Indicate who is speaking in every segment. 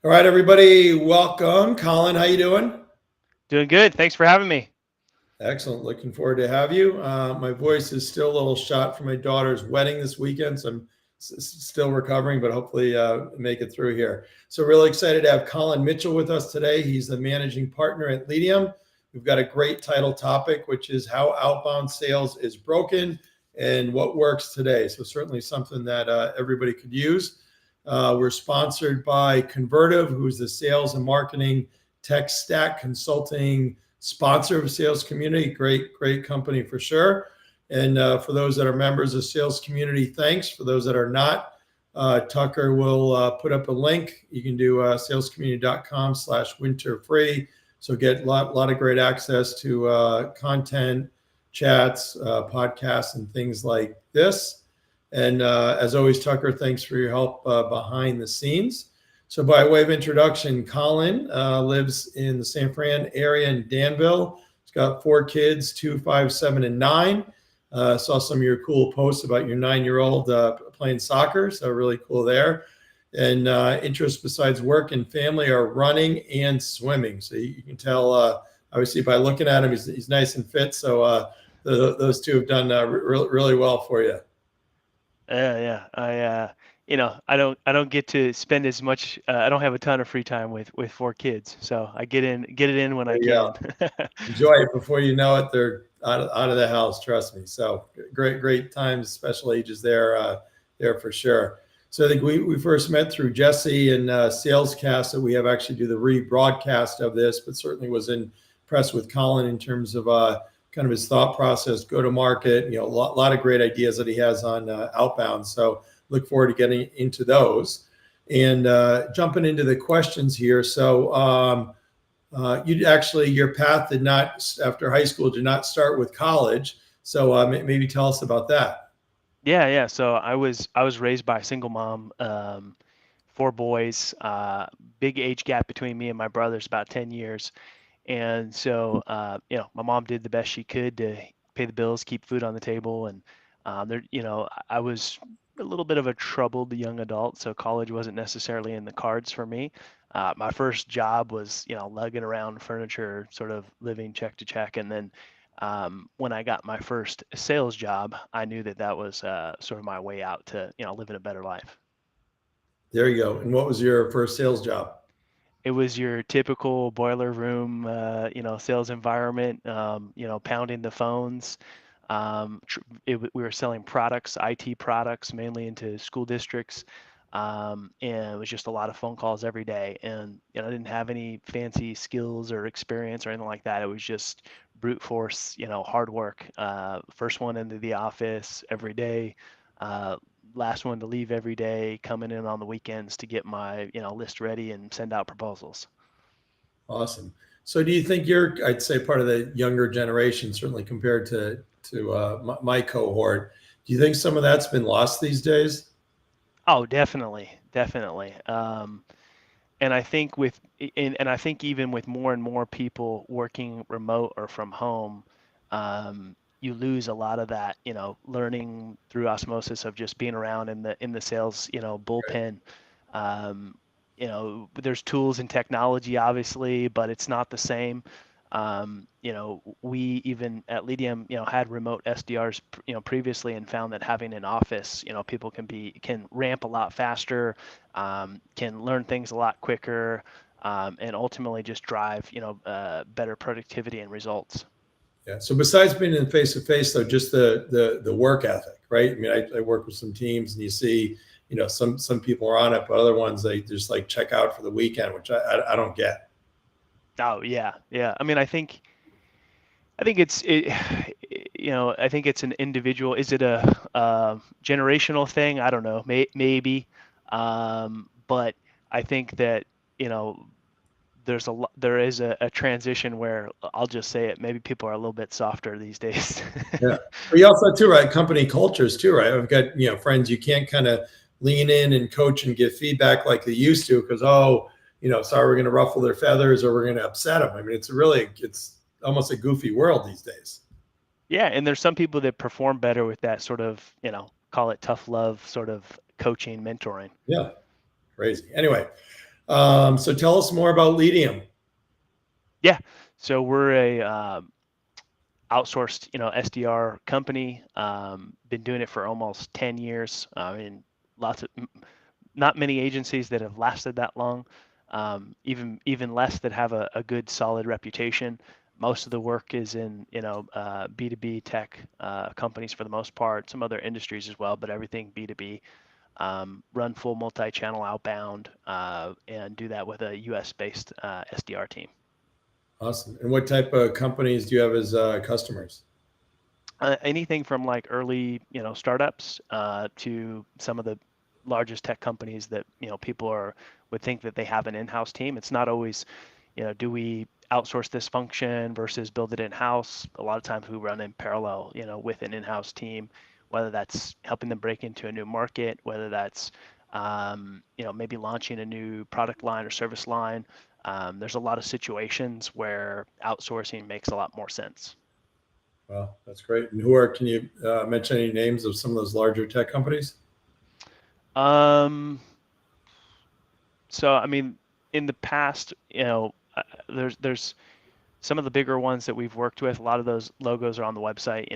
Speaker 1: All right, everybody, welcome. Colin, how you doing?
Speaker 2: Doing good. Thanks for having me.
Speaker 1: Excellent. Looking forward to have you. My voice is still a little shot from my daughter's wedding this weekend, so I'm still recovering, but hopefully make it through here. So really excited to have Collin Mitchell with us today. He's the managing partner at Leadium. We've got a great title topic, which is how outbound sales is broken and what works today. So certainly something that everybody could use. We're sponsored by Convertive, who's the sales and marketing tech stack consulting sponsor of Sales Community. Great company for sure. And for those that are members of Sales Community, thanks. For those that are not, Tucker will put up a link. You can do salescommunity.com/winter free. So get a lot of great access to content, chats, podcasts, and things like this. And as always, Tucker, thanks for your help behind the scenes. So, by way of introduction, Collin lives in the San Fran area in Danville. He's got 4 kids, 2, 5, 7, and 9. Saw some of your cool posts about your 9-year-old playing soccer, so really cool there. And interests besides work and family are running and swimming. So you can tell, obviously, by looking at him, he's nice and fit. So those two have done really well for you.
Speaker 2: Yeah. I don't get to spend as much. I don't have a ton of free time with 4 kids, so I get it in when
Speaker 1: There
Speaker 2: I
Speaker 1: you
Speaker 2: can.
Speaker 1: go. Enjoy it before you know it. They're out of the house. Trust me. So great times, special ages there for sure. So I think we first met through Jesse and Salescast that we have actually do the rebroadcast of this, but certainly was impressed with Collin in terms of kind of his thought process, go to market, a lot of great ideas that he has on Outbound. So look forward to getting into those and jumping into the questions here. So you actually, your path did not, after high school, did not start with college. So maybe tell us about that.
Speaker 2: Yeah. So I was raised by a single mom, 4 boys, big age gap between me and my brothers, about 10 years. And so, my mom did the best she could to pay the bills, keep food on the table, and I was a little bit of a troubled young adult, so college wasn't necessarily in the cards for me. My first job was, lugging around furniture, sort of living check to check, and then when I got my first sales job, I knew that was sort of my way out to, living a better life.
Speaker 1: There you go. And what was your first sales job?
Speaker 2: It was your typical boiler room, sales environment, pounding the phones. We were selling products, IT products, mainly into school districts. And it was just a lot of phone calls every day. And, I didn't have any fancy skills or experience or anything like that. It was just brute force, hard work. First one into the office every day. Uh, Last one to leave every day, coming in on the weekends to get my, list ready and send out proposals.
Speaker 1: Awesome. So do you think you're, I'd say, part of the younger generation, certainly compared to my cohort? Do you think some of that's been lost these days?
Speaker 2: Oh, definitely. And I think and I think even with more and more people working remote or from home, you lose a lot of that, learning through osmosis of just being around in the sales, bullpen. Um, there's tools and technology, obviously, but it's not the same. We even at Leadium, had remote SDRs, previously and found that having an office, people can ramp a lot faster, can learn things a lot quicker, and ultimately just drive, better productivity and results.
Speaker 1: Yeah. So besides being in face to face, though, just the work ethic, right? I mean, I work with some teams, and you see, some people are on it, but other ones they just like check out for the weekend, which I don't get.
Speaker 2: Oh yeah. I mean, I think I think it's an individual. Is it a generational thing? I don't know. Maybe, but I think that you know there is a transition where I'll just say it. Maybe people are a little bit softer these days.
Speaker 1: Yeah. But you also too, right? Company cultures too, right? I've got friends you can't kind of lean in and coach and give feedback like they used to because sorry, we're going to ruffle their feathers or we're going to upset them. I mean, it's almost a goofy world these days.
Speaker 2: Yeah, and there's some people that perform better with that sort of, call it tough love sort of coaching, mentoring.
Speaker 1: Yeah, crazy. Anyway, So tell us more about Leadium.
Speaker 2: Yeah. So we're a outsourced, SDR company. Been doing it for almost 10 years. And lots of not many agencies that have lasted that long. Even less that have a good solid reputation. Most of the work is in B2B tech companies for the most part. Some other industries as well, but everything B2B. Run full multi-channel outbound and do that with a US based SDR team.
Speaker 1: Awesome. And what type of companies do you have as customers?
Speaker 2: Anything from like early, startups to some of the largest tech companies that, people would think that they have an in-house team. It's not always, do we outsource this function versus build it in-house? A lot of times we run in parallel, with an in-house team, whether that's helping them break into a new market, whether that's, maybe launching a new product line or service line. There's a lot of situations where outsourcing makes a lot more sense.
Speaker 1: Wow, that's great. And can you mention any names of some of those larger tech companies?
Speaker 2: Um, so I mean, in the past, there's some of the bigger ones that we've worked with. A lot of those logos are on the website.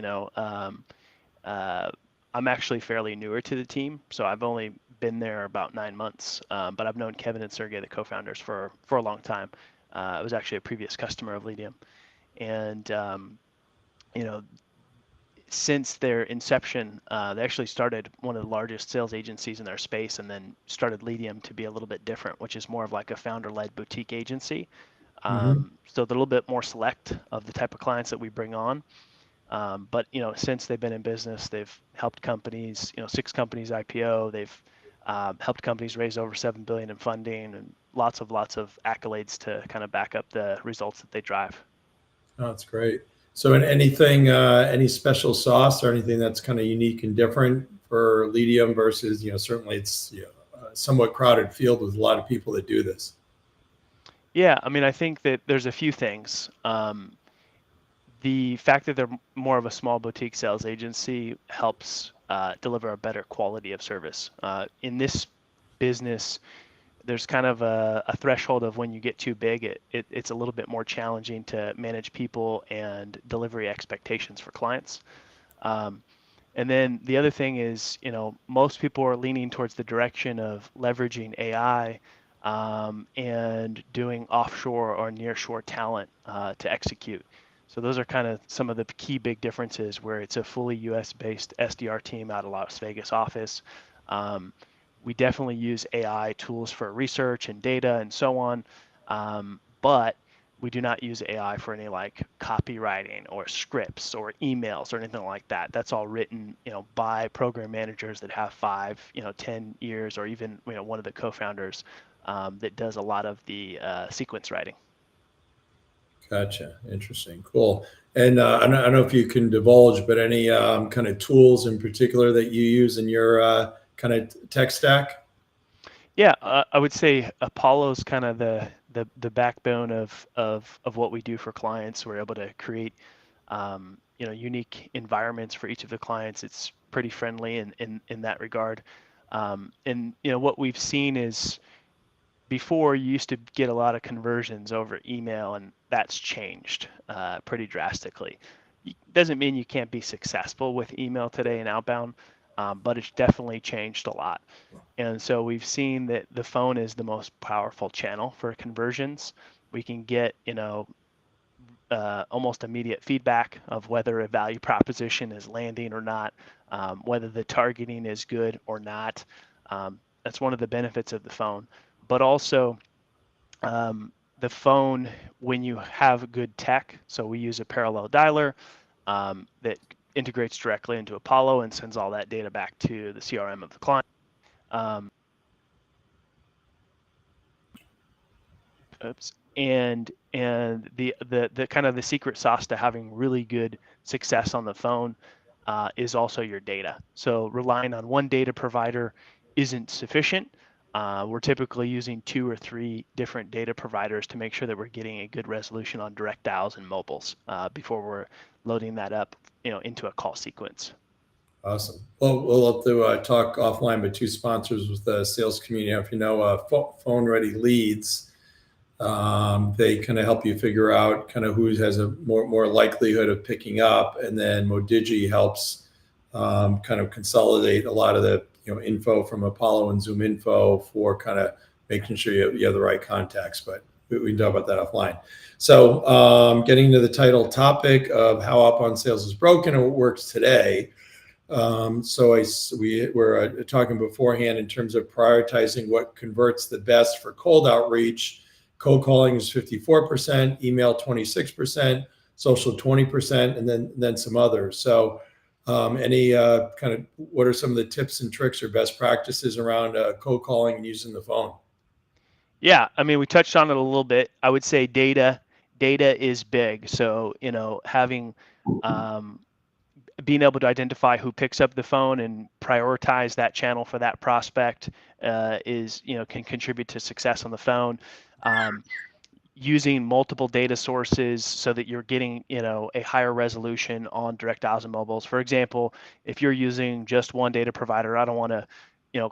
Speaker 2: Uh, I'm actually fairly newer to the team, so I've only been there about 9 months. But I've known Kevin and Sergey, the co-founders, for a long time. I was actually a previous customer of Leadium, and you know, since their inception, they actually started one of the largest sales agencies in their space and then started Leadium to be a little bit different, which is more of like a founder-led boutique agency.
Speaker 1: Hmm.
Speaker 2: So they're a little bit more select of the type of clients that we bring on. But since they've been in business, they've helped companies, 6 companies IPO. They've helped companies raise over 7 billion in funding and lots of accolades to kind of back up the results that they drive.
Speaker 1: Oh, that's great. So, any special sauce or anything that's kind of unique and different for Leadium versus, certainly it's a somewhat crowded field with a lot of people that do this.
Speaker 2: Yeah, I mean, I think that there's a few things. The fact that they're more of a small boutique sales agency helps deliver a better quality of service. In this business, there's kind of a threshold of when you get too big, it's a little bit more challenging to manage people and delivery expectations for clients. Um, and then the other thing is, most people are leaning towards the direction of leveraging AI and doing offshore or nearshore talent to execute. So those are kind of some of the key big differences where it's a fully US based SDR team out of Las Vegas office. Um, we definitely use AI tools for research and data and so on. But we do not use AI for any like copywriting or scripts or emails or anything like that. That's all written, by program managers that have 5, 10 years, or even, one of the co-founders that does a lot of the sequence writing.
Speaker 1: Gotcha. Interesting. Cool. And I don't know if you can divulge, but any kind of tools in particular that you use in your kind of tech stack?
Speaker 2: Yeah, I would say Apollo's kind of the backbone of what we do for clients. We're able to create unique environments for each of the clients. It's pretty friendly in that regard. And what we've seen is before you used to get a lot of conversions over email, and that's changed pretty drastically. Doesn't mean you can't be successful with email today and outbound, but it's definitely changed a lot. And so we've seen that the phone is the most powerful channel for conversions. We can get, almost immediate feedback of whether a value proposition is landing or not, whether the targeting is good or not. That's one of the benefits of the phone. But also, the phone, when you have good tech, so we use a parallel dialer that integrates directly into Apollo and sends all that data back to the CRM of the client. Um, oops. And the kind of the secret sauce to having really good success on the phone is also your data. So relying on one data provider isn't sufficient. We're typically using 2 or 3 different data providers to make sure that we're getting a good resolution on direct dials and mobiles before we're loading that up, into a call sequence.
Speaker 1: Awesome. Well, we'll have to talk offline, but two sponsors with the sales community. If you know, Phone Ready Leads, they kind of help you figure out kind of who has a more likelihood of picking up, and then Modigi helps kind of consolidate a lot of the info from Apollo and Zoom Info for kind of making sure you have the right contacts. But we can talk about that offline. So getting to the title topic of how outbound sales is broken and what works today. We were talking beforehand in terms of prioritizing what converts the best for cold outreach. Cold calling is 54%, email 26%, social 20%, and then some others. So any kind of what are some of the tips and tricks or best practices around cold calling and using the phone?
Speaker 2: Yeah, I mean, we touched on it a little bit. I would say data is big. So, having um, being able to identify who picks up the phone and prioritize that channel for that prospect is, can contribute to success on the phone. Um, Using multiple data sources so that you're getting, a higher resolution on direct dials and mobiles. For example, if you're using just one data provider, I don't want to,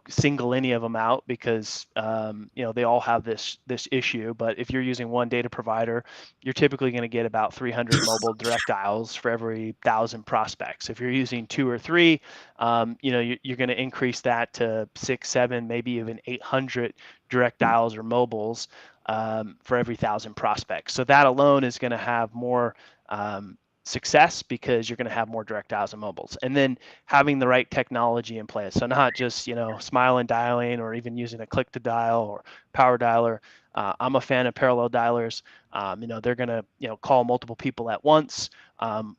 Speaker 2: single any of them out because, they all have this issue. But if you're using one data provider, you're typically going to get about 300 mobile direct dials for every 1,000 prospects. If you're using two or three, you're going to increase that to 6, 7, maybe even 800 direct dials or mobiles for every 1,000 prospects. So that alone is going to have more success because you're going to have more direct dials and mobiles. And then having the right technology in place. So not just, smile and dialing or even using a click to dial or power dialer. I'm a fan of parallel dialers. They're going to, call multiple people at once.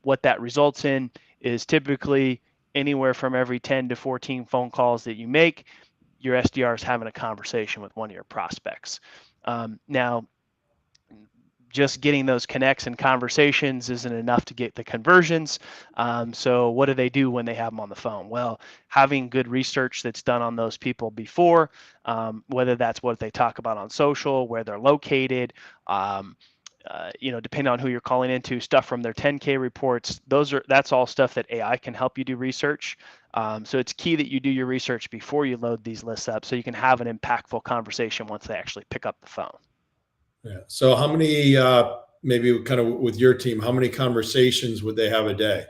Speaker 2: What that results in is typically anywhere from every 10 to 14 phone calls that you make, your SDR is having a conversation with one of your prospects. Now, just getting those connects and conversations isn't enough to get the conversions. So what do they do when they have them on the phone? Well, having good research that's done on those people before, whether that's what they talk about on social, where they're located, depending on who you're calling into, stuff from their 10K reports. That's all stuff that AI can help you do research. So it's key that you do your research before you load these lists up so you can have an impactful conversation once they actually pick up the phone.
Speaker 1: Yeah. So how many, maybe kind of with your team, how many conversations would they have a day?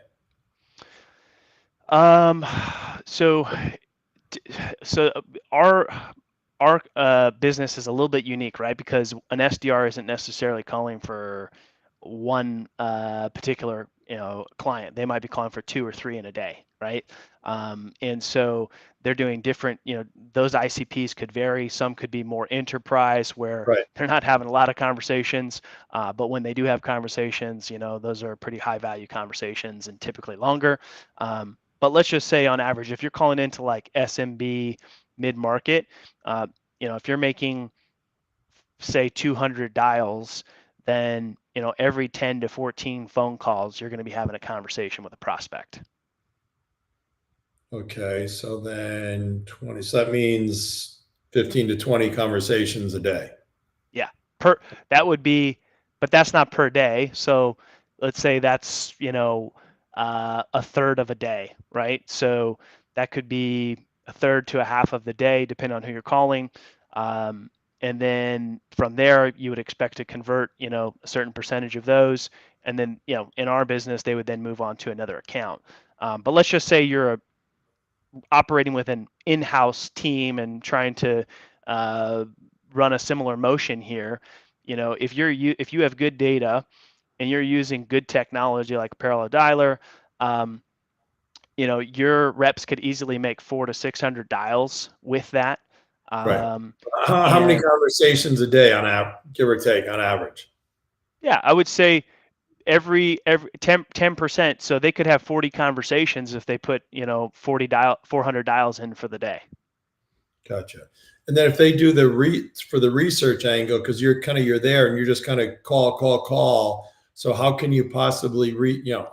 Speaker 2: So so our business is a little bit unique, right? Because an SDR isn't necessarily calling for one particular client. They might be calling for 2 or 3 in a day, right? And so they're doing different, those ICPs could vary. Some could be more enterprise where
Speaker 1: Right.
Speaker 2: they're not having a lot of conversations, but when they do have conversations, those are pretty high value conversations and typically longer. But let's just say on average, if you're calling into like SMB mid-market, if you're making say 200 dials, then every 10 to 14 phone calls, you're going to be having a conversation with a prospect.
Speaker 1: Okay. So then 20, so that means 15 to 20 conversations a day.
Speaker 2: Yeah, that would be, but that's not per day. So let's say that's a third of a day, right? So that could be a third to a half of the day, depending on who you're calling. And then from there, you would expect to convert, a certain percentage of those. And then, in our business, they would then move on to another account. But let's just say you're operating with an in-house team and trying to run a similar motion here. If you have good data and you're using good technology like a parallel dialer, your reps could easily make 400 to 600 dials with that.
Speaker 1: Right. How many
Speaker 2: And
Speaker 1: conversations a day on average, give or take, on average?
Speaker 2: yeah, I would say every 10%. So they could have 40 conversations if they put 400 dials in for the day.
Speaker 1: Gotcha. And then if they do for the research angle, because you're there and you're just kind of call. So how can you possibly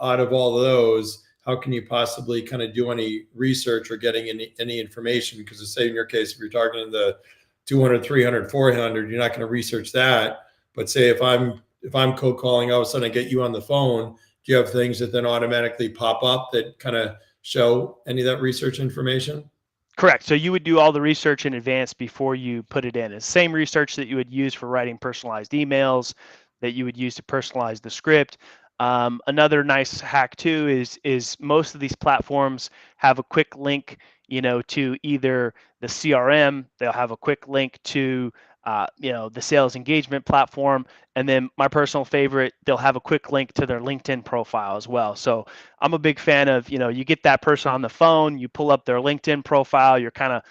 Speaker 1: out of all of those, how can you possibly kind of do any research or getting any information? Because say in your case, if you're talking to the 200, 300, 400, you're not going to research that. But say if I'm cold calling, all of a sudden I get you on the phone, do you have things that then automatically pop up that kind of show any of that research information?
Speaker 2: Correct. So you would do all the research in advance before you put it in. It's the same research that you would use for writing personalized emails, that you would use to personalize the script. Another nice hack too is most of these platforms have a quick link, to either the CRM. They'll have a quick link to the sales engagement platform, and then my personal favorite, they'll have a quick link to their LinkedIn profile as well. So I'm a big fan of, you get that person on the phone, you pull up their LinkedIn profile, you're kind of,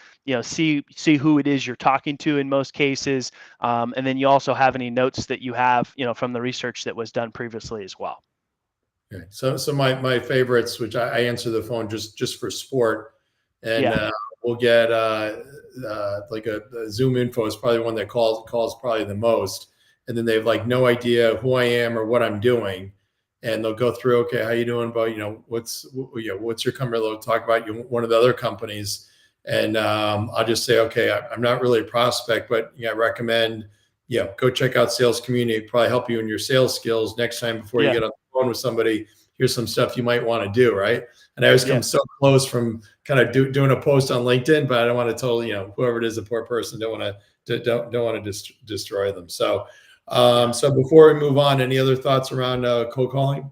Speaker 2: see who it is you're talking to in most cases. And then you also have any notes that you have, from the research that was done previously as well.
Speaker 1: Okay. So my favorites, which I answer the phone just for sport, and
Speaker 2: Yeah.
Speaker 1: we'll get like a Zoom info is probably one that calls probably the most, and then they have like no idea who I am or what I'm doing, and they'll go through, okay, how you doing? About what's your company? They'll talk about one of the other companies, and I'll just say, okay, I'm not really a prospect, but I recommend go check out Sales Community. Probably help you in your sales skills next time before you
Speaker 2: Yeah.
Speaker 1: get on the phone with somebody. Here's some stuff you might want to do, right? And I always come so close from kind of doing a post on LinkedIn, but I don't want to tell whoever it is, a poor person, don't want to destroy them. So, so before we move on, any other thoughts around cold calling?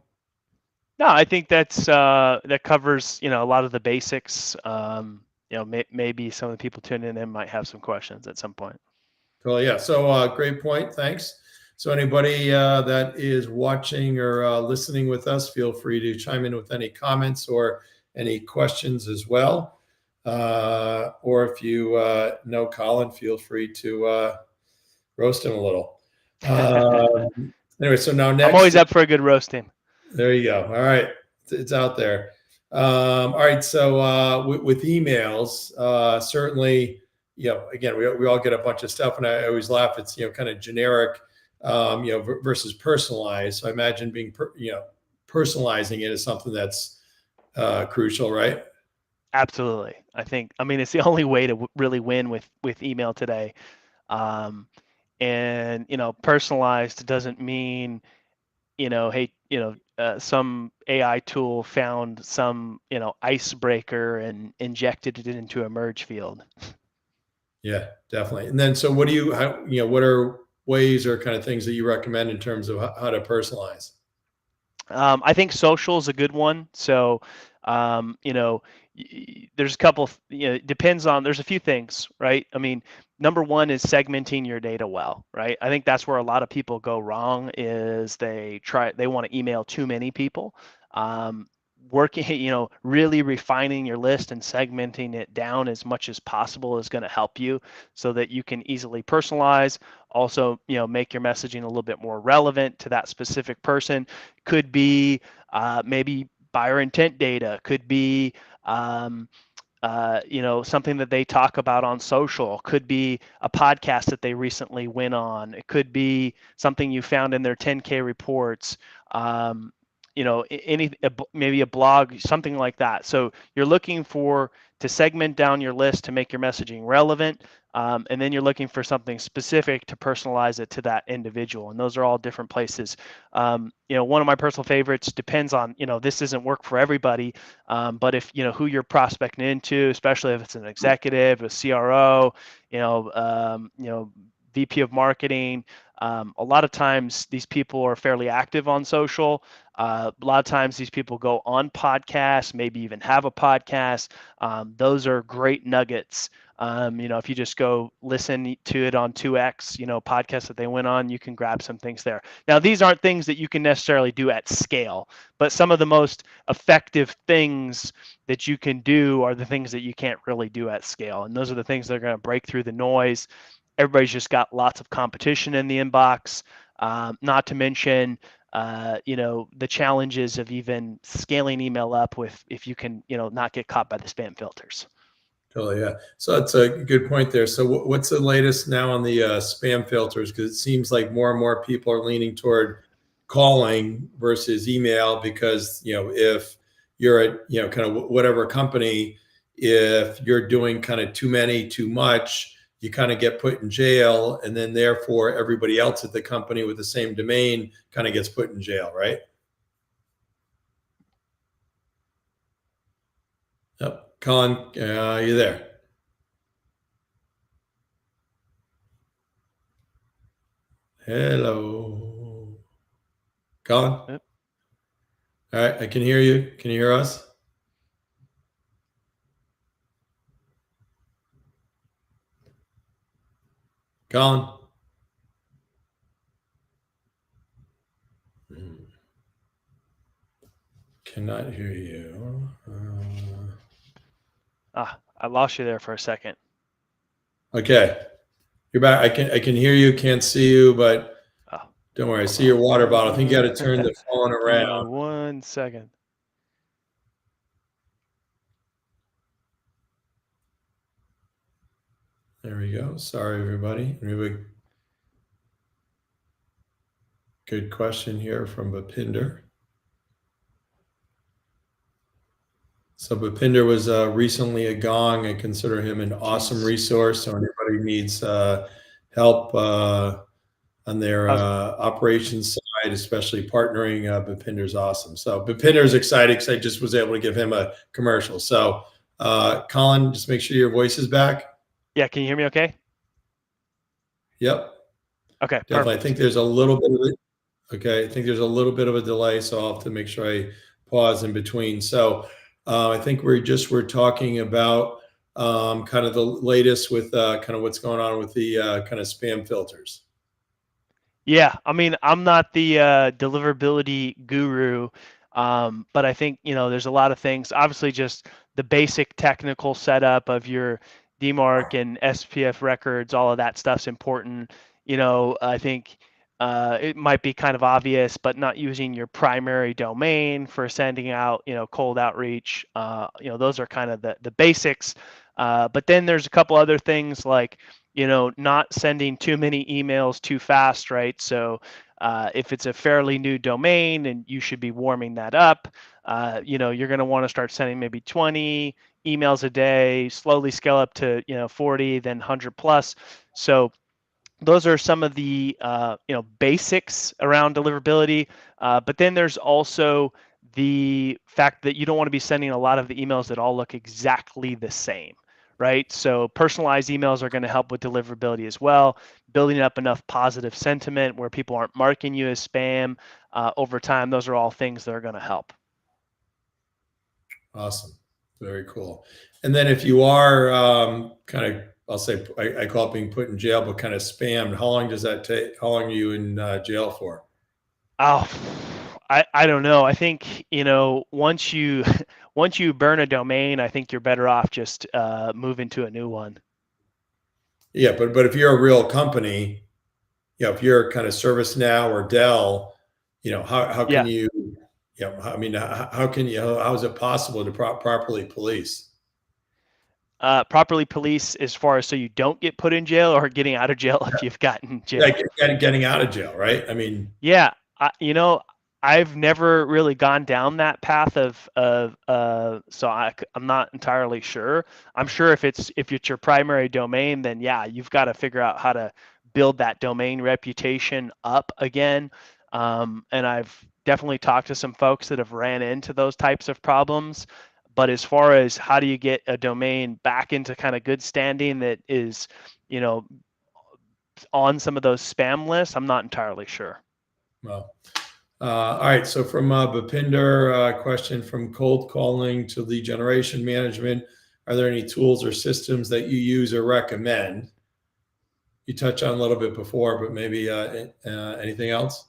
Speaker 2: No, I think that covers a lot of the basics. Maybe some of the people tuning in might have some questions at some point.
Speaker 1: Cool. Yeah. So great point. Thanks. So anybody that is watching or listening with us, feel free to chime in with any comments or any questions as well. Or if you know Collin, feel free to roast him a little. Anyway, so now
Speaker 2: I'm
Speaker 1: next,
Speaker 2: always up for a good roasting.
Speaker 1: there you go. All right. It's out there. All right. So with emails, certainly, again, we all get a bunch of stuff, and I always laugh. It's, kind of generic, versus personalized. So I imagine personalizing it is something that's crucial, right?
Speaker 2: Absolutely. I mean, it's the only way to really win with email today. Um, and personalized doesn't mean hey, some AI tool found some, icebreaker and injected it into a merge field.
Speaker 1: Yeah, definitely. And then, so what do what are ways or kind of things that you recommend in terms of how to personalize?
Speaker 2: I think social is a good one. So, there's a couple, it depends on, there's a few things, right? I mean, number one is segmenting your data well, right? I think that's where a lot of people go wrong is they want to email too many people. Working, really refining your list and segmenting it down as much as possible is going to help you so that you can easily personalize. Also, make your messaging a little bit more relevant to that specific person. Could be maybe buyer intent data, could be something that they talk about on social, could be a podcast that they recently went on, it could be something you found in their 10K reports, maybe a blog, something like that. So you're looking to segment down your list to make your messaging relevant, and then you're looking for something specific to personalize it to that individual. And those are all different places. One of my personal favorites depends on, this doesn't work for everybody, but if who you're prospecting into, especially if it's an executive, a CRO, VP of marketing. A lot of times these people are fairly active on social. A lot of times these people go on podcasts, maybe even have a podcast. Those are great nuggets. If you just go listen to it on 2X, podcasts that they went on, you can grab some things there. Now, these aren't things that you can necessarily do at scale, but some of the most effective things that you can do are the things that you can't really do at scale. And those are the things that are going to break through the noise. Everybody's just got lots of competition in the inbox, not to mention the challenges of even scaling email up with if you can not get caught by the spam filters.
Speaker 1: Totally, yeah. So that's a good point there. So what's the latest now on the spam filters? Because it seems like more and more people are leaning toward calling versus email, because if you're at kind of whatever company, if you're doing kind of too much, you kind of get put in jail, and then therefore everybody else at the company with the same domain kind of gets put in jail, right? Yep. Colin, you there? Hello. Colin? All
Speaker 2: Yep.
Speaker 1: right, I can hear you. Can you hear us? Colin? Cannot hear you.
Speaker 2: I lost you there for a second.
Speaker 1: Okay. You're back. I can hear you, can't see you, but
Speaker 2: Oh,
Speaker 1: don't worry. I
Speaker 2: hold
Speaker 1: see your water bottle. I think you got to turn
Speaker 2: on.
Speaker 1: the phone
Speaker 2: Give me
Speaker 1: around.
Speaker 2: 1 second.
Speaker 1: There we go. Sorry, everybody. We have a good question here from Bapinder. So Bapinder was recently a Gong. I consider him an awesome
Speaker 2: Jeez.
Speaker 1: resource. So anybody needs help on their
Speaker 2: How's
Speaker 1: operations side, especially partnering, Bipinder's awesome. So Bipinder's excited because I just was able to give him a commercial. So Colin, just make sure your voice is back.
Speaker 2: Yeah, can you hear me okay?
Speaker 1: Yep,
Speaker 2: Okay,
Speaker 1: definitely. I
Speaker 2: perfect.
Speaker 1: think there's a little bit of it. Okay, I think there's a little bit of a delay, so I'll have to make sure I pause in between. So I think we're talking about kind of the latest with kind of what's going on with the kind of spam filters.
Speaker 2: Yeah, I mean, I'm not the deliverability guru, but I think, there's a lot of things. Obviously, just the basic technical setup of your DMARC and SPF records, all of that stuff's important. I think it might be kind of obvious, but not using your primary domain for sending out, cold outreach. Those are kind of the basics. But then there's a couple other things like not sending too many emails too fast, right? So if it's a fairly new domain and you should be warming that up, you're going to want to start sending maybe 20 emails a day, slowly scale up to 40, then 100 plus. So those are some of the basics around deliverability. But then there's also the fact that you don't want to be sending a lot of the emails that all look exactly the same, right? So personalized emails are going to help with deliverability as well. Building up enough positive sentiment where people aren't marking you as spam over time. Those are all things that are going to help.
Speaker 1: Awesome. Very cool. And then if you are kind of, I'll say, I call it being put in jail, but kind of spammed, how long does that take? How long are you in jail for?
Speaker 2: Oh, I don't know. I think, once you once you burn a domain, I think you're better off just moving to a new one.
Speaker 1: Yeah, but if you're a real company, if you're kind of ServiceNow or Dell, how can
Speaker 2: Yeah.
Speaker 1: you, I mean, how can you, how is it possible to properly police?
Speaker 2: Properly police as far as so you don't get put in jail or getting out of jail if you've gotten
Speaker 1: Yeah,
Speaker 2: jail.
Speaker 1: getting out of jail, right? I mean,
Speaker 2: Yeah, I've never really gone down that path so I'm not entirely sure. I'm sure if it's your primary domain, then yeah, you've got to figure out how to build that domain reputation up again. And I've definitely talked to some folks that have ran into those types of problems. But as far as how do you get a domain back into kind of good standing that is, you know, on some of those spam lists, I'm not entirely sure.
Speaker 1: well, all right. So from Bhapinder, question from cold calling to lead generation management. Are there any tools or systems that you use or recommend? You touched on a little bit before, but maybe anything else?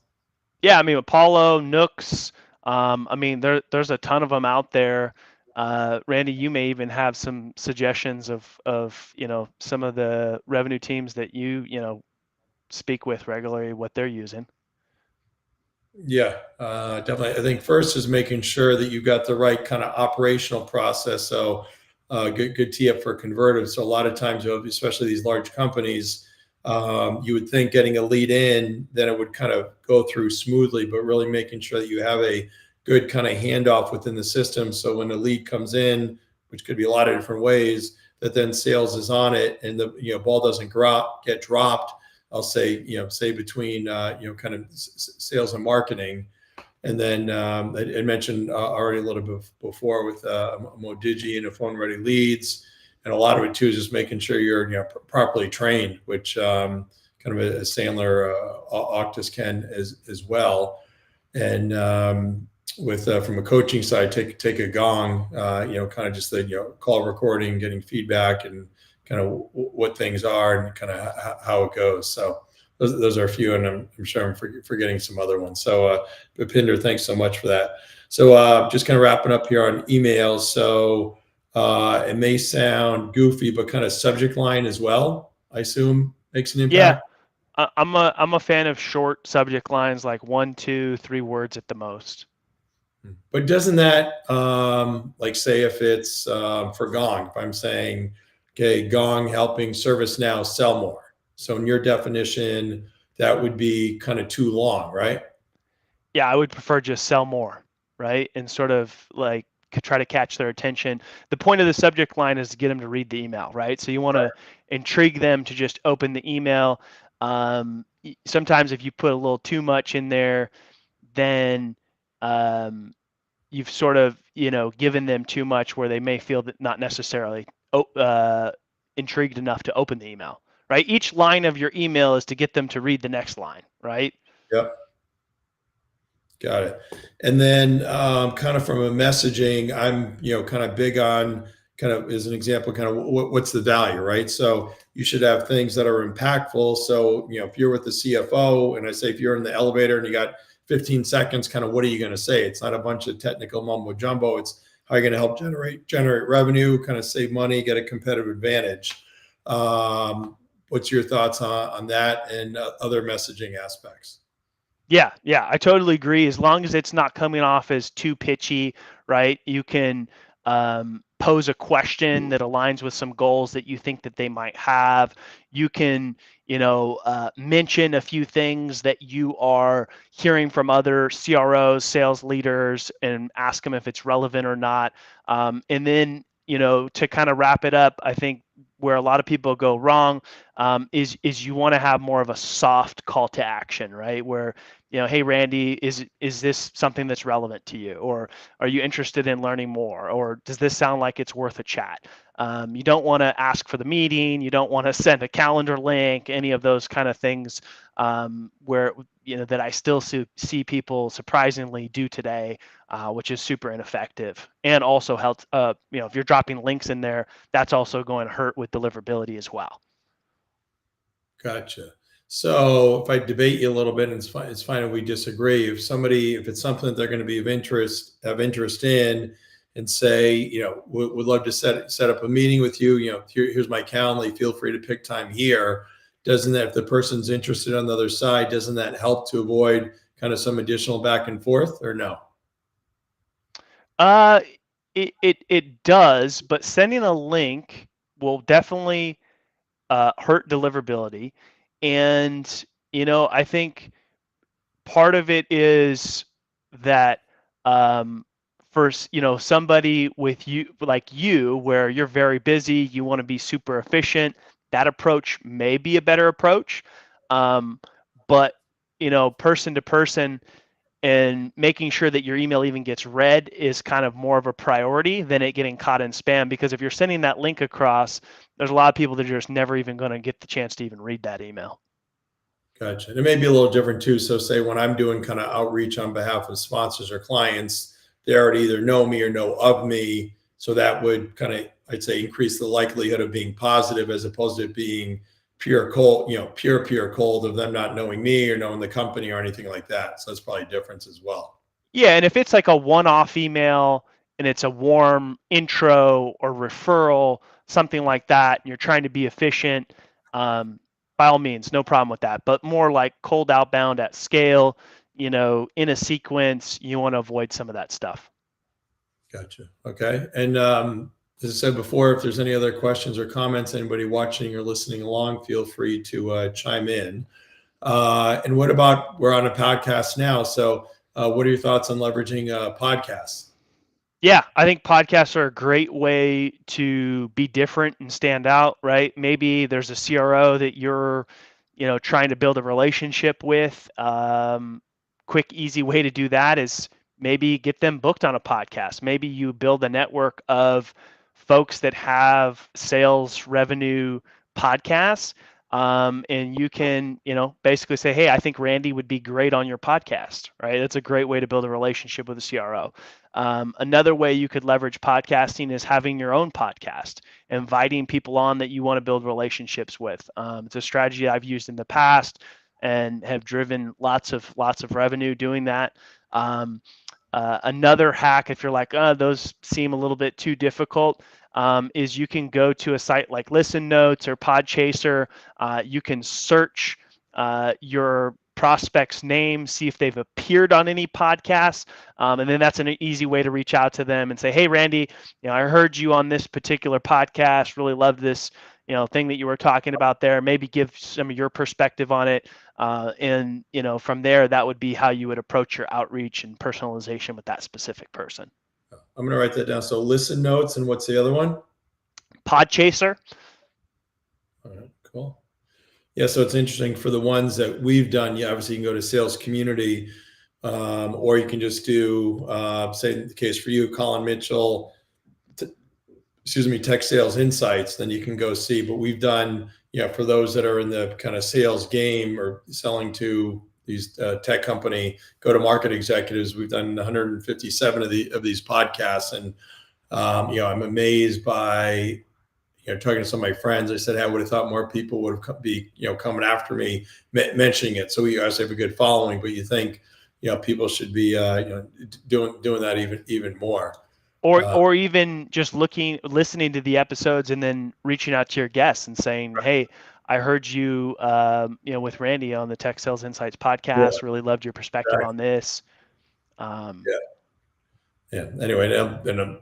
Speaker 2: Yeah, I mean Apollo, Nooks. I mean there's a ton of them out there. Randy, you may even have some suggestions of some of the revenue teams that you speak with regularly, what they're using.
Speaker 1: Yeah, definitely. I think first is making sure that you've got the right kind of operational process. So, good tee up for converters. So a lot of times, especially these large companies, you would think getting a lead in, then it would kind of go through smoothly, but really making sure that you have a good kind of handoff within the system. So when a lead comes in, which could be a lot of different ways, that then sales is on it and the ball doesn't get dropped. I'll say, say between, kind of sales and marketing. And then I mentioned already a little bit before with Modigi and phone ready leads, and a lot of it too is just making sure you're properly trained, which kind of a Sandler Octus can as well. And with from a coaching side, take a gong, kind of just the call recording, getting feedback, and kind of what things are and kind of how it goes. So those are a few, and I'm sure I'm forgetting some other ones. So, Bhupinder, thanks so much for that. So, just kind of wrapping up here on emails. So, it may sound goofy, but kind of subject line as well, I assume, makes an
Speaker 2: Yeah,
Speaker 1: impact.
Speaker 2: I'm a fan of short subject lines, like 1, 2, 3 words at the most.
Speaker 1: But doesn't that, like, say if it's for Gong, if I'm saying, okay, Gong helping ServiceNow sell more. So in your definition, that would be kind of too long, right?
Speaker 2: Yeah, I would prefer just sell more, right? And sort of like try to catch their attention. The point of the subject line is to get them to read the email, right? So you want to intrigue them to just open the email. Sometimes if you put a little too much in there, then you've sort of given them too much where they may feel that not necessarily intrigued enough to open the email, right? Each line of your email is to get them to read the next line, right?
Speaker 1: Yep. Got it. And then kind of from a messaging, I'm, kind of big on kind of as an example, kind of what's the value, right? So you should have things that are impactful. So, if you're with the CFO and I say, if you're in the elevator and you got 15 seconds, kind of what are you going to say? It's not a bunch of technical mumbo jumbo. It's how you're going to help generate revenue, kind of save money, get a competitive advantage. What's your thoughts on that and other messaging aspects?
Speaker 2: Yeah, I totally agree. As long as it's not coming off as too pitchy, right? You can pose a question that aligns with some goals that you think that they might have. You can, mention a few things that you are hearing from other CROs, sales leaders, and ask them if it's relevant or not. And then, to kind of wrap it up, I think where a lot of people go wrong is you want to have more of a soft call to action, right? Where hey Randy, is this something that's relevant to you, or are you interested in learning more, or does this sound like it's worth a chat? You don't want to ask for the meeting. You don't want to send a calendar link, any of those kind of things, where that I still see people surprisingly do today, which is super ineffective, and also helps. If you're dropping links in there, that's also going to hurt with deliverability as well.
Speaker 1: Gotcha. So if I debate you a little bit, and it's fine if we disagree. If it's something that they're going to be have interest in, and say, would love to set up a meeting with you. Here's my calendar. Feel free to pick time here. Doesn't that, if the person's interested on the other side, doesn't that help to avoid kind of some additional back and forth, or no?
Speaker 2: It does, but sending a link will definitely hurt deliverability. And, I think part of it is that for, somebody with you, like you, where you're very busy, you want to be super efficient, that approach may be a better approach. But, person to person, and making sure that your email even gets read is kind of more of a priority than it getting caught in spam. Because if you're sending that link across, there's a lot of people that are just never even going to get the chance to even read that email.
Speaker 1: Gotcha. And it may be a little different too. So say when I'm doing kind of outreach on behalf of sponsors or clients, they already either know me or know of me. So that would kind of, I'd say, increase the likelihood of being positive as opposed to being pure cold, pure cold of them not knowing me or knowing the company or anything like that. So that's probably a difference as well.
Speaker 2: Yeah, and if it's like a one-off email and it's a warm intro or referral, something like that, and you're trying to be efficient, by all means, no problem with that. But more like cold outbound at scale, in a sequence, you want to avoid some of that stuff.
Speaker 1: Gotcha. Okay. And as I said before, if there's any other questions or comments, anybody watching or listening along, feel free to chime in. And what about, we're on a podcast now. So what are your thoughts on leveraging podcasts?
Speaker 2: Yeah, I think podcasts are a great way to be different and stand out, right? Maybe there's a CRO that you're, trying to build a relationship with. quick, easy way to do that is maybe get them booked on a podcast. Maybe you build a network of folks that have sales revenue podcasts. And you can, basically say, hey, I think Randy would be great on your podcast, right? That's a great way to build a relationship with a CRO. Another way you could leverage podcasting is having your own podcast, inviting people on that you want to build relationships with. It's a strategy I've used in the past and have driven lots of revenue doing that. Another hack, if you're like, those seem a little bit too difficult, is you can go to a site like Listen Notes or Podchaser. You can search your prospect's name, see if they've appeared on any podcasts, and then that's an easy way to reach out to them and say, hey, Randy, I heard you on this particular podcast, really loved this thing that you were talking about there. Maybe give some of your perspective on it. And from there, that would be how you would approach your outreach and personalization with that specific person.
Speaker 1: I'm going to write that down. So Listen Notes, and what's the other one?
Speaker 2: Podchaser.
Speaker 1: All right, cool. Yeah, so it's interesting for the ones that we've done. Yeah, obviously you can go to Sales Community, or you can just do, say in the case for you, Collin Mitchell, Tech Sales Insights. Then you can go see. But we've done, for those that are in the kind of sales game or selling to these tech company go-to-market executives, we've done 157 of these podcasts, and I'm amazed by talking to some of my friends. I said, hey, I would have thought more people would be coming after me mentioning it. So we obviously have a good following, but you think people should be doing that even more.
Speaker 2: Or even just listening to the episodes and then reaching out to your guests and saying, hey, I heard you, with Randy on the Tech Sales Insights podcast.
Speaker 1: Yeah.
Speaker 2: Really loved your perspective on this.
Speaker 1: Anyway, and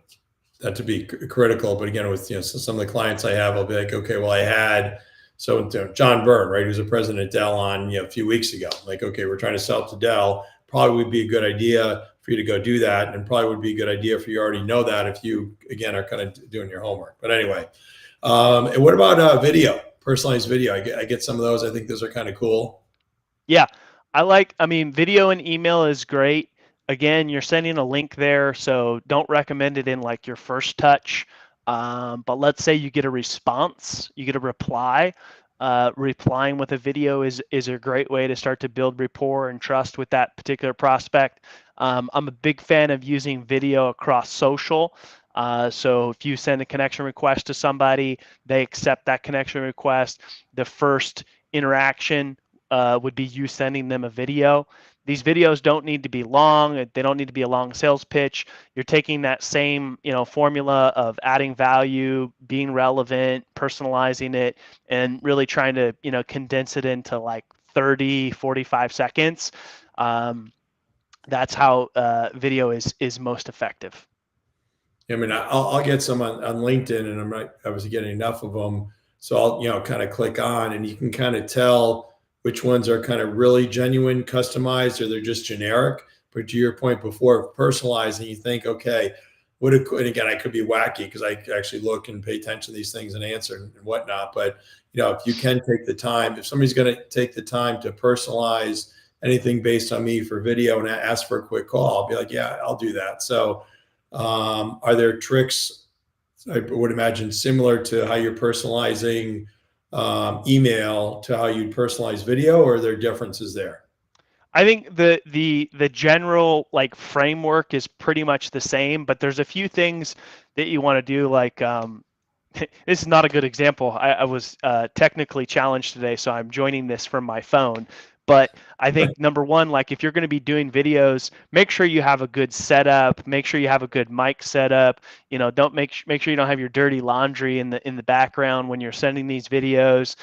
Speaker 1: not to be critical, but again, with some of the clients I have, I'll be like, okay, well, I had John Byrne, right, who's the president of Dell, on a few weeks ago. Like, okay, we're trying to sell to Dell. Probably would be a good idea for you to go do that, and probably would be a good idea for you already know that if you again are kind of doing your homework. But anyway, and what about video, personalized video? I get some of those. I think those are kind of cool.
Speaker 2: Yeah, video and email is great. Again, you're sending a link there, so don't recommend it in like your first touch. But let's say you get a response, you get a reply. Replying with a video is a great way to start to build rapport and trust with that particular prospect. I'm a big fan of using video across social. So if you send a connection request to somebody, they accept that connection request. The first interaction would be you sending them a video. These videos don't need to be long. They don't need to be a long sales pitch. You're taking that same, formula of adding value, being relevant, personalizing it, and really trying to, condense it into like 30, 45 seconds. That's how video is most effective.
Speaker 1: I mean, I'll get some on LinkedIn, and I'm not obviously getting enough of them. So I'll, kind of click on, and you can kind of tell which ones are kind of really genuine, customized, or they're just generic. But to your point before, personalizing, you think, okay, and again, I could be wacky because I actually look and pay attention to these things and answer and whatnot. But, if you can take the time, if somebody's going to take the time to personalize anything based on me for video and ask for a quick call, I'll be like, yeah, I'll do that. So are there tricks, I would imagine, similar to how you're personalizing email to how you personalize video, or are there differences there?
Speaker 2: I think the general like framework is pretty much the same, but there's a few things that you want to do. Like this is not a good example. I was technically challenged today, so I'm joining this from my phone. But I think number one, like if you're going to be doing videos, make sure you have a good setup. Make sure you have a good mic setup. Don't make sure you don't have your dirty laundry in the background when you're sending these videos.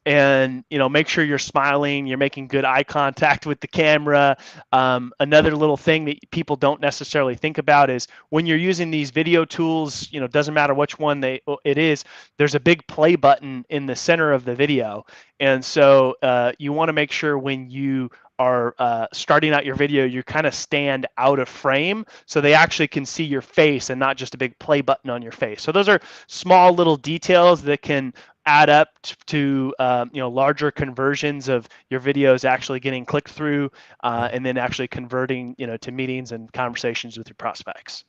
Speaker 2: And make sure you're smiling, you're making good eye contact with the camera. Another little thing that people don't necessarily think about is when you're using these video tools, doesn't matter which one it is, there's a big play button in the center of the video. And so you want to make sure when you are starting out your video, you kind of stand out of frame so they actually can see your face and not just a big play button on your face. So those are small little details that can add up to larger conversions of your videos actually getting clicked through, and then actually converting to meetings and conversations with your prospects.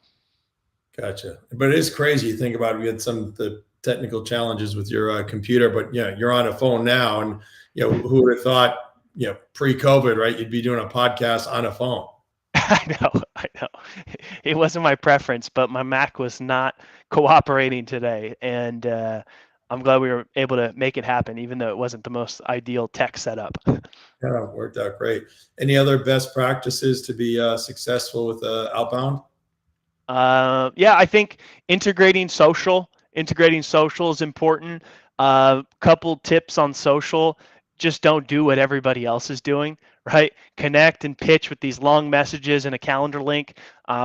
Speaker 1: Gotcha. But it is crazy. You think about it, we had some of the technical challenges with your computer, but yeah, you're on a phone now, and who would have thought, pre-COVID, right? You'd be doing a podcast on a phone.
Speaker 2: I know. It wasn't my preference, but my Mac was not cooperating today, and I'm glad we were able to make it happen, even though it wasn't the most ideal tech setup.
Speaker 1: Yeah, it worked out great. Any other best practices to be successful with Outbound?
Speaker 2: Yeah, I think integrating social is important. Couple tips on social: just don't do what everybody else is doing, right? Connect and pitch with these long messages and a calendar link.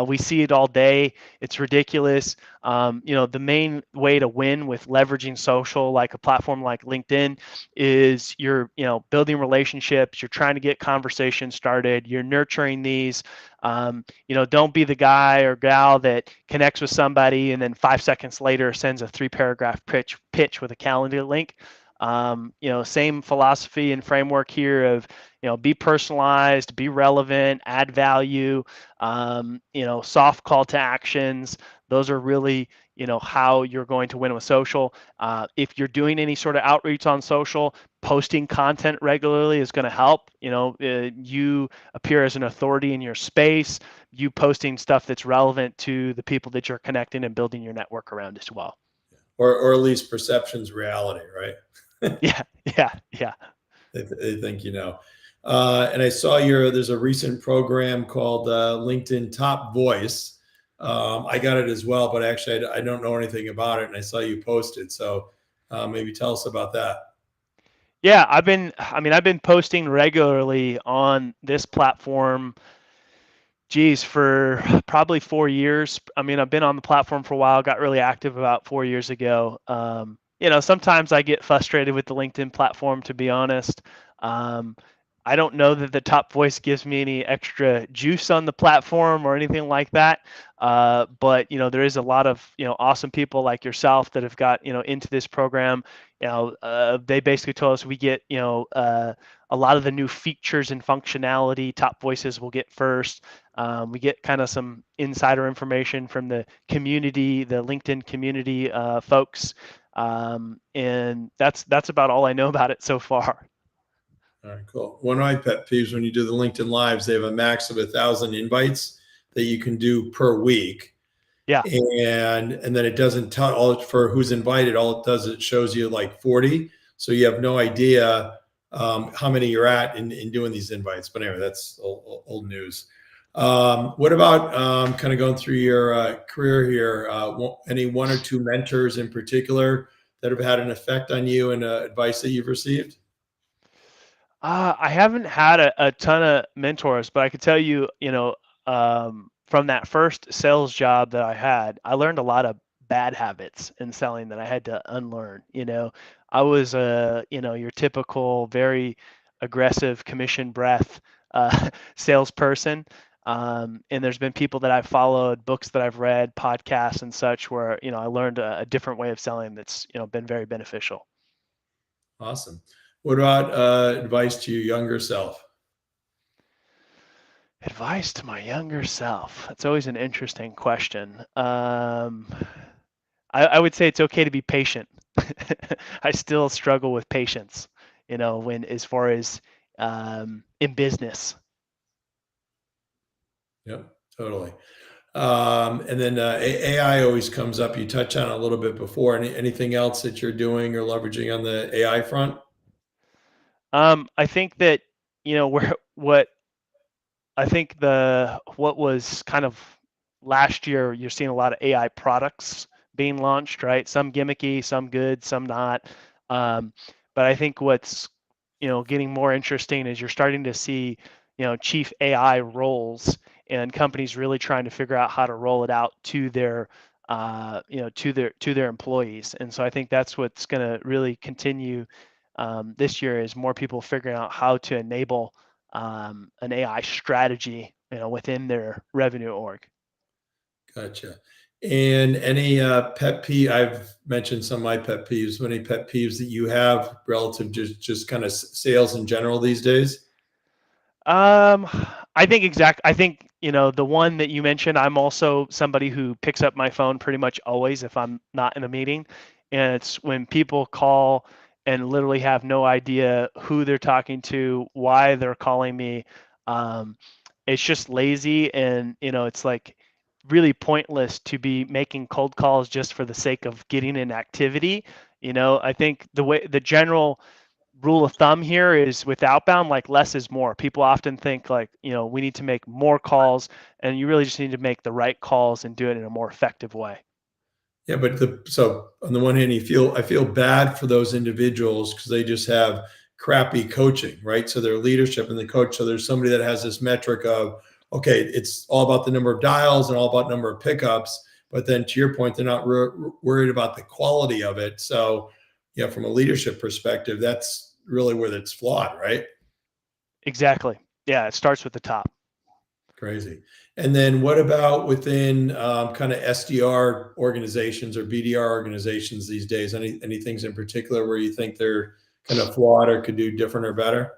Speaker 2: We see it all day. It's ridiculous. The main way to win with leveraging social, like a platform like LinkedIn, is you're building relationships. You're trying to get conversations started. You're nurturing these. Don't be the guy or gal that connects with somebody and then 5 seconds later sends a 3-paragraph pitch with a calendar link. Same philosophy and framework here of, be personalized, be relevant, add value, soft call to actions. Those are really, how you're going to win with social. If you're doing any sort of outreach on social, posting content regularly is going to help. You appear as an authority in your space, you posting stuff that's relevant to the people that you're connecting and building your network around as well.
Speaker 1: Or at least perception's reality, right?
Speaker 2: Yeah.
Speaker 1: They think and I saw there's a recent program called LinkedIn Top Voice. I got it as well, but actually I don't know anything about it, and I saw you posted. So maybe tell us about that.
Speaker 2: Yeah, I've been posting regularly on this platform, for probably 4 years. I've been on the platform for a while, got really active about 4 years ago. Sometimes I get frustrated with the LinkedIn platform, to be honest. I don't know that the top voice gives me any extra juice on the platform or anything like that. But there is a lot of awesome people like yourself that have got into this program. They basically told us we get a lot of the new features and functionality top voices will get first. We get kind of some insider information from the community, the LinkedIn community folks, and that's about all I know about it so far.
Speaker 1: All right, cool. One of my pet peeves when you do the LinkedIn Lives, they have a max of 1,000 invites that you can do per week.
Speaker 2: Yeah.
Speaker 1: And then it doesn't tell all for who's invited. All it does, it shows you like 40. So you have no idea how many you're at in doing these invites. But anyway, that's old news. What about kind of going through your career here? Any one or two mentors in particular that have had an effect on you and advice that you've received?
Speaker 2: I haven't had a ton of mentors, but I could tell you, from that first sales job that I had, I learned a lot of bad habits in selling that I had to unlearn. I was your typical very aggressive commission breath salesperson. And there's been people that I've followed, books that I've read, podcasts and such, where I learned a different way of selling that's been very beneficial.
Speaker 1: Awesome. What about advice to your younger self?
Speaker 2: Advice to my younger self. That's always an interesting question. I would say it's okay to be patient. I still struggle with patience, when as far as in business.
Speaker 1: Yep, totally. And then AI always comes up. You touched on it a little bit before. Anything else that you're doing or leveraging on the AI front?
Speaker 2: I think that where what I think what was kind of last year, you're seeing a lot of AI products being launched, right? Some gimmicky, some good, some not. Um, but I think what's getting more interesting is you're starting to see chief AI roles and companies really trying to figure out how to roll it out to their to their employees. And so I think that's what's going to really continue this year is more people figuring out how to enable an AI strategy, within their revenue org.
Speaker 1: Gotcha. And any pet peeve? I've mentioned some of my pet peeves. Any pet peeves that you have relative to just kind of sales in general these days?
Speaker 2: Um, I think, the one that you mentioned, I'm also somebody who picks up my phone pretty much always if I'm not in a meeting. And it's when people call and literally have no idea who they're talking to, why they're calling me. Um, it's just lazy, and it's like really pointless to be making cold calls just for the sake of getting an activity. I think the general rule of thumb here is with outbound, like less is more. People often think like, we need to make more calls, and you really just need to make the right calls and do it in a more effective way.
Speaker 1: Yeah, but so on the one hand, I feel bad for those individuals because they just have crappy coaching, right? So their leadership and the coach. So there's somebody that has this metric of, okay, it's all about the number of dials and all about number of pickups. But then to your point, they're not worried about the quality of it. So, from a leadership perspective, that's really where it's flawed, right?
Speaker 2: Exactly. Yeah, it starts with the top.
Speaker 1: Crazy. And then what about within kind of SDR organizations or BDR organizations these days? Any things in particular where you think they're kind of flawed or could do different or better?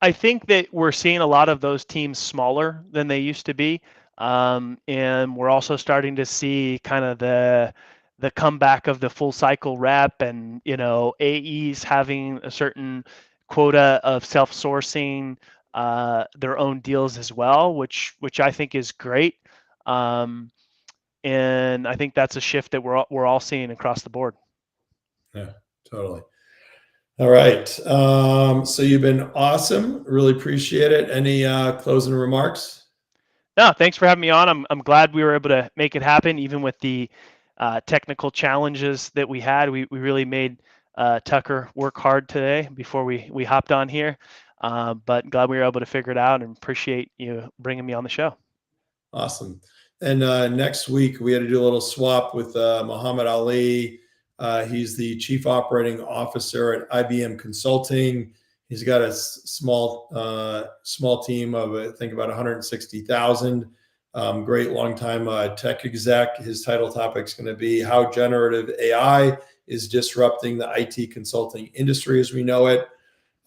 Speaker 2: I think that we're seeing a lot of those teams smaller than they used to be, and we're also starting to see kind of the comeback of the full cycle rep, and AEs having a certain quota of self-sourcing their own deals as well, which I think is great, and I think that's a shift that we're all seeing across the board.
Speaker 1: Yeah, totally. All right. So you've been awesome. Really appreciate it. Any closing remarks?
Speaker 2: No, thanks for having me on. I'm glad we were able to make it happen, even with the technical challenges that we had. We really made Tucker work hard today before we hopped on here. But glad we were able to figure it out, and appreciate you bringing me on the show.
Speaker 1: Awesome. And next week, we had to do a little swap with Muhammad Ali. He's the chief operating officer at IBM Consulting. He's got a small team of, I think, about 160,000. Great longtime tech exec. His title topic is going to be how generative AI is disrupting the IT consulting industry as we know it.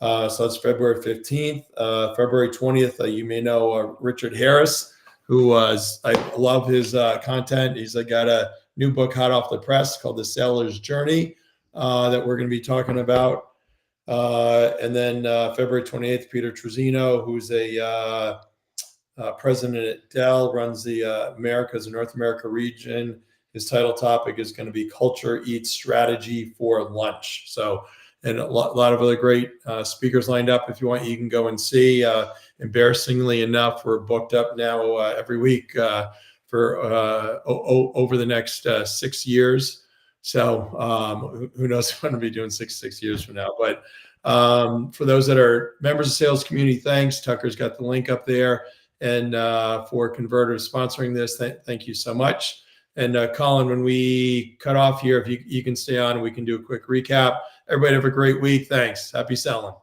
Speaker 1: So that's February 15th. February 20th, you may know Richard Harris, who was, I love his content. He's got a new book hot off the press called The Seller's Journey that we're going to be talking about. And then February 28th, Peter Truzino, who's a president at Dell, runs the Americas and North America region. His title topic is going to be Culture Eats Strategy for Lunch. So, and a lot of other great speakers lined up. If you want, you can go and see. Embarrassingly enough, we're booked up now every week for over the next 6 years. So who knows what I'll be doing six years from now. But for those that are members of Sales Community, thanks. Tucker's got the link up there. And for Convertive sponsoring this, thank you so much. And Collin, when we cut off here, if you can stay on and we can do a quick recap. Everybody have a great week. Thanks. Happy selling.